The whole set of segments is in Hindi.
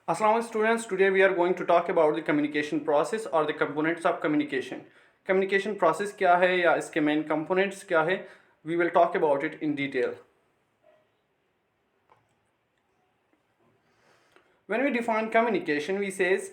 Assalamu students, today we are going to talk about the communication process or the components of communication. Communication process क्या है या इसके main components क्या है? We will talk about it in detail. When we define communication, we says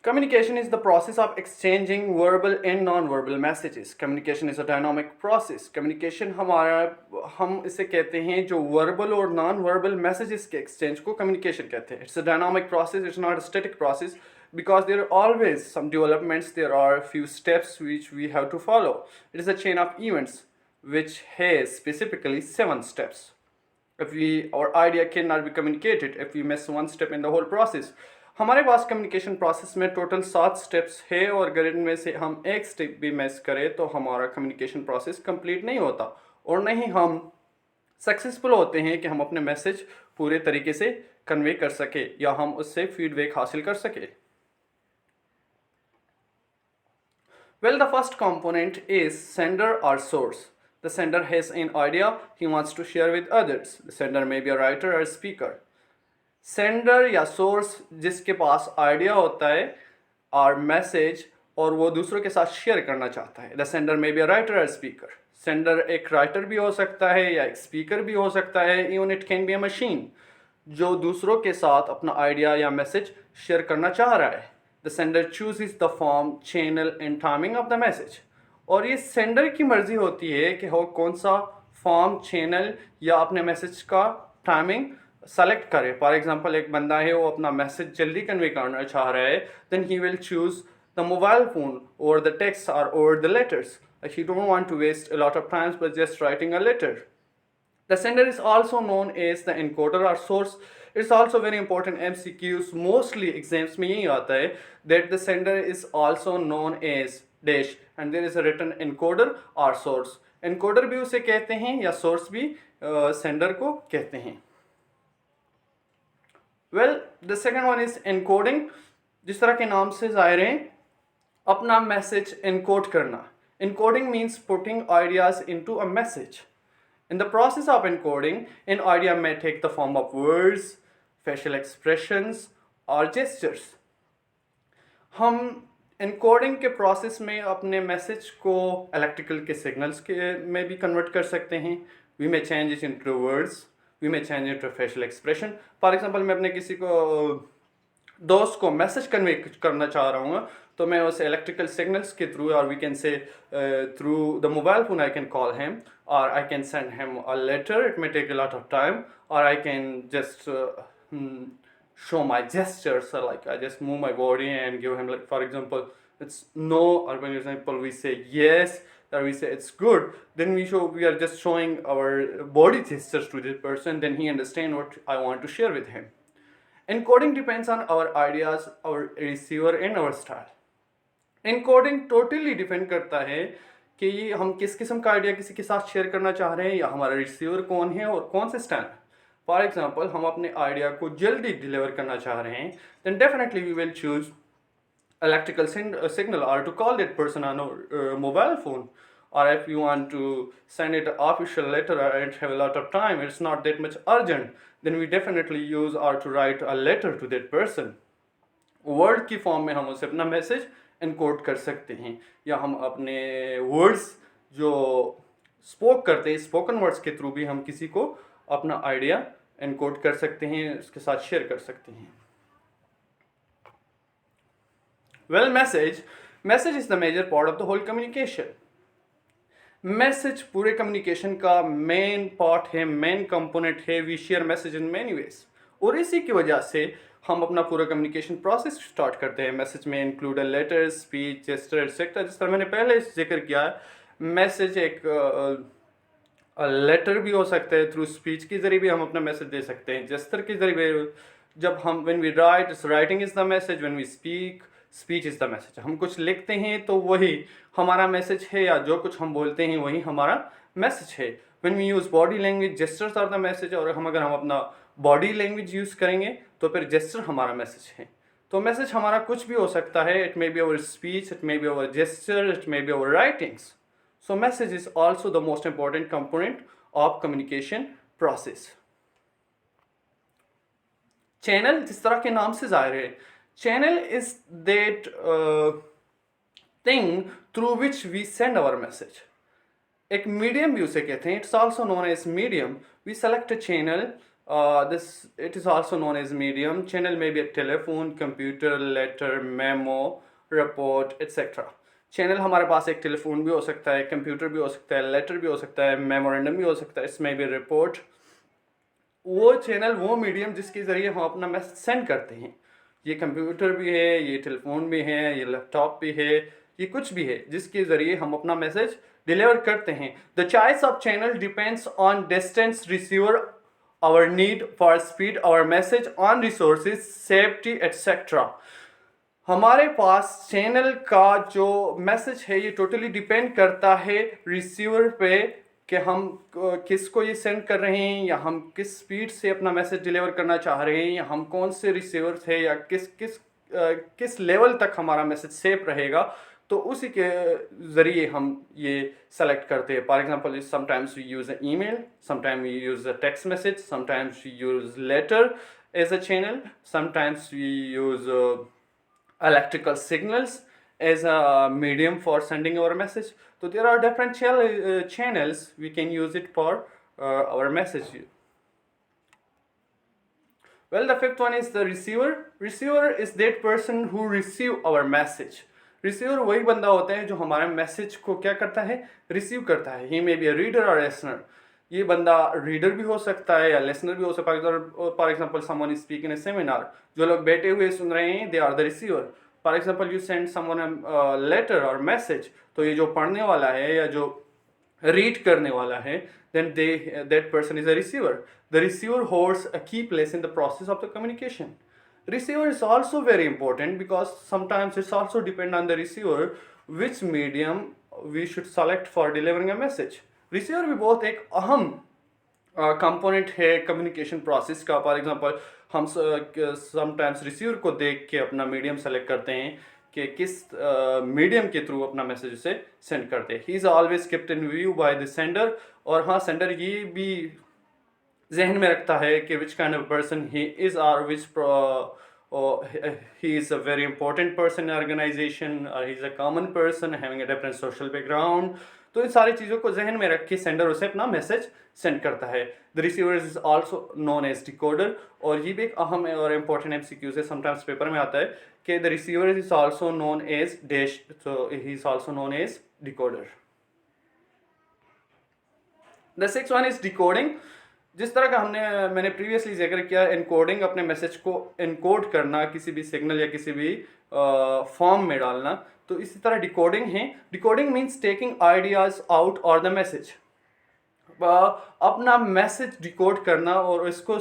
communication is the process of exchanging verbal and non-verbal messages. Communication is a dynamic process. Communication हम इसे कहते हैं जो verbal और non-verbal messages के exchange को communication कहते हैं. It's a dynamic process. It's not a static process because there are always some developments. There are a few steps which we have to follow. It is a chain of events which has specifically 7 steps. Our idea cannot be communicated if we miss one step in the whole process. हमारे पास कम्युनिकेशन प्रोसेस में टोटल 7 स्टेप्स है और अगर इनमें से हम एक स्टेप भी मिस करें तो हमारा कम्युनिकेशन प्रोसेस कंप्लीट नहीं होता और नहीं हम सक्सेसफुल होते हैं कि हम अपने मैसेज पूरे तरीके से कन्वे कर सके या हम उससे फीडबैक हासिल कर सके. Well, the first component is sender or source. The sender has an idea he wants to share with others. The sender may be a writer or a speaker. Sender या सोर्स जिसके पास आइडिया होता है और मैसेज और वो दूसरों के साथ शेयर करना चाहता है. The sender may be a writer और स्पीकर. सेंडर एक राइटर भी हो सकता है या एक स्पीकर भी हो सकता है. Even it can be a machine जो दूसरों के साथ अपना आइडिया या मैसेज शेयर करना चाह रहा है. The sender chooses the form, channel and timing of the message. और ये सेंडर की मर्जी होती है कि वो कौन सा फॉर्म, चैनल या अपने मैसेज का टाइमिंग सेलेक्ट करे. फॉर एग्जाम्पल एक बंदा है वो अपना मैसेज जल्दी कन्वे करना चाह रहा है, then he will choose the mobile phone और द टेक्स्ट और over the letters. He don't want to waste a lot of times by just writing a letter. The sender is also known as the encoder और source. It's also very important MCQs mostly exams में यही आता है that the sender is also known as dash and there is a written encoder और सोर्स. एनकोडर भी उसे कहते हैं या सोर्स भी सेंडर को कहते हैं. Well, the second one is encoding. जिस तरह के नाम से ज़ाहिर है अपना मैसेज एनकोड करना. Encoding means putting ideas into a message. In the process of encoding, an idea may take the form of words, facial expressions or gestures. हम encoding के process में अपने मैसेज को इलेक्ट्रिकल के सिग्नल्स के में भी कन्वर्ट कर सकते हैं. We may change it into words. We may change it to facial expression. For example मैं अपने किसी को दोस्त को मैसेज कन्वे करना चाह रहा हूँ तो मैं उसे इलेक्ट्रिकल सिग्नल्स के थ्रू और we can say through the mobile phone I can call him और I can send him a letter. It may take a lot of time और I can just show my gestures, like I just move my body and give him, like for example it's no, or when example we say yes or we say it's good, then we are just showing our body gestures to this person, then he understand what I want to share with him. Encoding depends on our ideas, our receiver and our style. Encoding totally depend करता है कि हम किस किस्म का आइडिया किसी के साथ शेयर करना चाह रहे हैं या हमारा रिसीवर कौन है और कौन से स्टाइल. फॉर एग्जाम्पल हम अपने आइडिया को जल्दी डिलीवर करना चाह रहे हैं, then definitely we will choose electrical signal or to call that person on a mobile phone. Or if you want to send it an official letter or it have a lot of time, it's not that much urgent, then we definitely use or to write a letter to that person. Word की फॉर्म में हम उसे अपना मैसेज एनकोड कर सकते हैं या हम अपने वर्ड्स जो स्पोक करते हैं स्पोकन वर्ड्स के थ्रू भी हम किसी को अपना आइडिया एनकोड कर सकते हैं, उसके साथ शेयर कर सकते हैं. Well, message is the major part of the whole communication. Message पूरे कम्युनिकेशन का मेन पार्ट है, मेन कंपोनेंट है. We share message in many ways और इसी की वजह से हम अपना पूरा कम्युनिकेशन प्रोसेस स्टार्ट करते हैं. मैसेज में include letter, speech, gesture etcetera. जिस तरह मैंने पहले जिक्र किया, मैसेज एक लेटर भी हो सकता है, थ्रू स्पीच के ज़रिए भी हम अपना मैसेज दे सकते हैं, जेस्चर के ज़रिए जब हम when we write, writing is the message, when we speak, speech is the message. हम कुछ लिखते हैं तो वही हमारा मैसेज है या जो कुछ हम बोलते हैं वही हमारा मैसेज है. When we use body language, gestures are the message. और अगर हम अपना बॉडी लैंग्वेज यूज़ करेंगे तो फिर जेस्चर हमारा मैसेज है. तो मैसेज हमारा कुछ भी हो सकता है. It may be our speech, it may be our gesture, it may be our writings. So message is also the most important component of communication process. Channel जिस तरह के नाम से ज़ाहिर है, channel is that thing through which we send our message. एक मीडियम भी उसे कहते हैं, it's also known as medium. We select a channel, this it is also known as medium. Channel में be a telephone, computer, letter, memo, report etcetera. Channel हमारे पास एक टेलीफोन भी हो सकता है, कंप्यूटर भी हो सकता है, लेटर भी हो सकता है, मेमोरेंडम भी हो सकता है, इसमें भी रिपोर्ट। वो चैनल, वो मीडियम जिसके ज़रिए हम अपना मैसेज सेंड करते हैं। ये कंप्यूटर भी है, ये टेलीफोन भी है, ये लैपटॉप भी है, ये कुछ भी है जिसके ज़रिए हम अपना मैसेज डिलीवर करते हैं। The choice of channel depends on distance receiver, our need for speed, our message on resources, safety, etc. हमारे पास चैनल का जो मैसेज है ये टोटली डिपेंड करता है रिसीवर पे कि हम किसको ये सेंड कर रहे हैं, या हम किस स्पीड से अपना मैसेज डिलीवर करना चाह रहे हैं, या हम कौन से रिसीवर थे, या किस लेवल तक हमारा मैसेज सेफ रहेगा। तो उसी के ज़रिए हम ये सेलेक्ट करते हैं। For example, sometimes we use a email, sometimes we use a text message, sometimes we use letter as a channel, sometimes we use electrical signals as a medium for sending our message. So there are different channels we can use it for our message. Well, the fifth one is the receiver. Receiver is that person who receive our message. Receiver वही बंदा होता है जो हमारे मैसेज को क्या करता है, रिसीव करता है। ही मे बी अ रीडर और लिसनर। ये बंदा रीडर भी हो सकता है या लिसनर भी हो सकता है। For example, someone is speaking in a seminar, जो लोग बैठे हुए सुन रहे हैं, they are the receiver. For example, you send someone letter और मैसेज, तो ये जो पढ़ने वाला है या जो रीड करने वाला है, then that person is a receiver. The receiver holds a key place in the process of the communication. Receiver is also very important because sometimes it's also depend on the receiver which medium we should select for delivering a message. Receiver भी बहुत एक अहम कंपोनेंट है कम्युनिकेशन प्रोसेस का। फॉर एग्जांपल, हम समटाइम्स रिसीवर को देख के अपना मीडियम सेलेक्ट करते हैं कि किस मीडियम के थ्रू अपना मैसेज उसे सेंड करते हैं। He is always kept in view by the sender। और हाँ, सेंडर ये भी जहन में रखता है कि which kind of person he is, और विच he is a very important person in organization, or he is a common person having a different social background। तो इन सारी चीज़ों को जहन में रख के सेंडर उसे अपना मैसेज सेंड करता है। The receiver is also known as decoder. और ये भी एक अहम और इम्पोर्टेंट MCQ है, समटाइम्स पेपर में आता है कि the receiver is also known as dash, so he is also known as decoder. The sixth one is decoding। जिस तरह का मैंने प्रीवियसली जिक्र किया, एनकोडिंग, अपने मैसेज को एनकोड करना, किसी भी सिग्नल या किसी भी फॉर्म में डालना, तो इसी तरह डिकोडिंग है। Decoding means taking ideas out और द मैसेज, अपना मैसेज डिकोड करना और इसको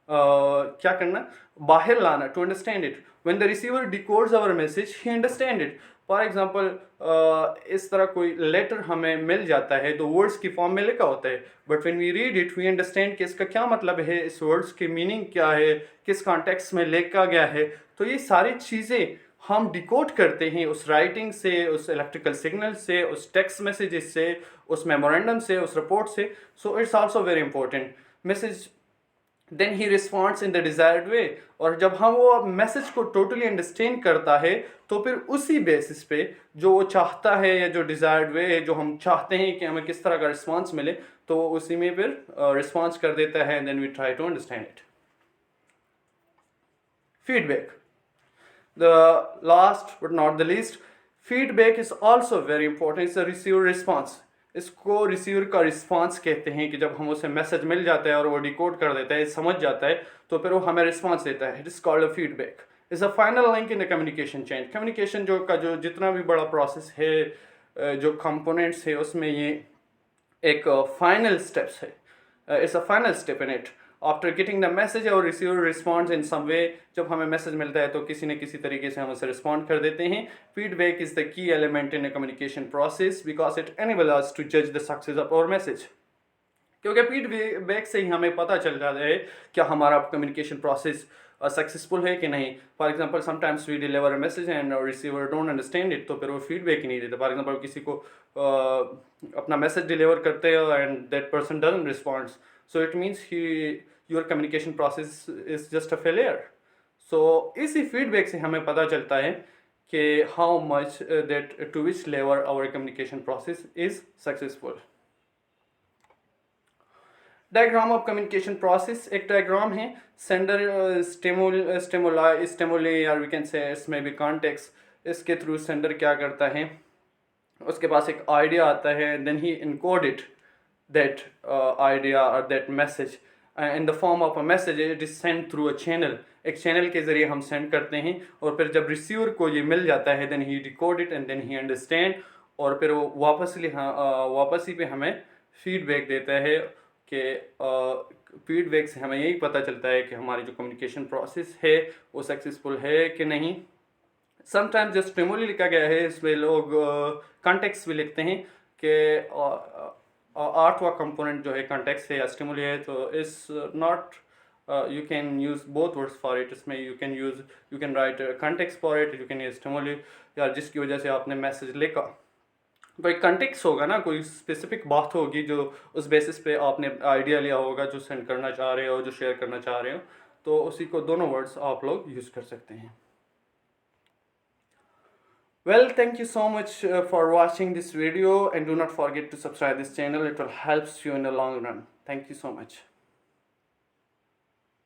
क्या करना, बाहर लाना, to understand it. When the receiver decodes our message, he understand it. For example, इस तरह कोई लेटर हमें मिल जाता है तो वर्ड्स की फॉर्म में लिखा होता है, but when we read it we understand कि इसका क्या मतलब है, इस वर्ड्स की मीनिंग क्या है, किस कॉन्टेक्स्ट में लिखा गया है। तो ये सारी चीज़ें हम डिकोड करते हैं उस राइटिंग से, उस इलेक्ट्रिकल सिग्नल से, उस टेक्स्ट मैसेजेस से, उस मेमोरेंडम से, उस रिपोर्ट से। So it's also very important. Message then he responds in the desired way. और जब हम वो मैसेज को टोटली अंडरस्टैंड करता है तो फिर उसी बेसिस पे जो वो चाहता है या जो डिजायर्ड वे है, जो हम चाहते हैं कि हमें किस तरह का रिस्पॉन्स मिले, तो उसी में फिर रिस्पॉन्स कर देता है। Then we try to understand it. Feedback, the last but not the least, feedback is also very important. It's a receiver response. इसको रिसीवर का रिस्पांस कहते हैं कि जब हम उसे मैसेज मिल जाता है और वो डिकोड कर देता है, समझ जाता है, तो फिर वो हमें रिस्पांस देता है। It is called a feedback. Is a final link in the communication chain. Communication जो जितना भी बड़ा प्रोसेस है, जो कंपोनेंट्स है, उसमें ये एक फाइनल स्टेप्स है। It's a final step in it. After getting the message और रिसीवर रिस्पॉन्ड्स इन सम वे। जब हमें मैसेज मिलता है तो किसी न किसी तरीके से हम उसे रिस्पॉन्ड कर देते हैं। Feedback is the key element in a communication process because it enable us to जज the success of our message. क्योंकि फीडबैक से ही हमें पता चल जाता है क्या हमारा कम्युनिकेशन प्रोसेस सक्सेसफुल है कि नहीं। For example, sometimes we deliver a message and receiver don't understand it, तो फिर वो फीडबैक ही नहीं देते। फॉर एग्जाम्पल, किसी को अपना मैसेज डिलीवर करते हैं and that person doesn't responds, so it means he your communication process is just a failure. So इसी फीडबैक से हमें पता चलता है कि how much that to which level our communication process is successful. Diagram of communication process एक डायग्राम है. सेंडर स्टिमुली या वी कैन से इसमें भी कॉन्टेक्स्ट. इसके थ्रू सेंडर क्या करता है, उसके पास एक आइडिया आता है, then he encode it that idea or that message in the form of a message. It is sent through a channel. एक चैनल के ज़रिए हम सेंड करते हैं और फिर जब रिसीवर को ये मिल जाता है then he decode it and then he understand. और फिर वो वापस ही पे हमें फीडबैक देता है कि फीडबैक से हमें यही पता चलता है कि हमारी जो कम्युनिकेशन प्रोसेस है वो सक्सेसफुल है कि नहीं. समटाइम्स जो स्टिमुली लिखा गया है इसमें लोग कॉन्टेक्स्ट भी लिखते हैं कि आठवां कंपोनेंट जो है कॉन्टेक्स्ट है या स्टिमुली है. तो इस not you can use both words for it. इसमें you can write context for it, you can use stimuli, या जिसकी वजह से आपने मैसेज लिखा. तो एक कॉन्टेक्स्ट होगा ना, कोई स्पेसिफिक बात होगी जो उस बेसिस पे आपने आइडिया लिया होगा जो सेंड करना चाह रहे हो, जो शेयर करना चाह रहे हो. तो उसी को दोनों वर्ड्स आप लोग यूज़ कर सकते हैं. Well, thank you so much for watching this video, and do not forget to subscribe this channel. It will help you in the long run. Thank you so much.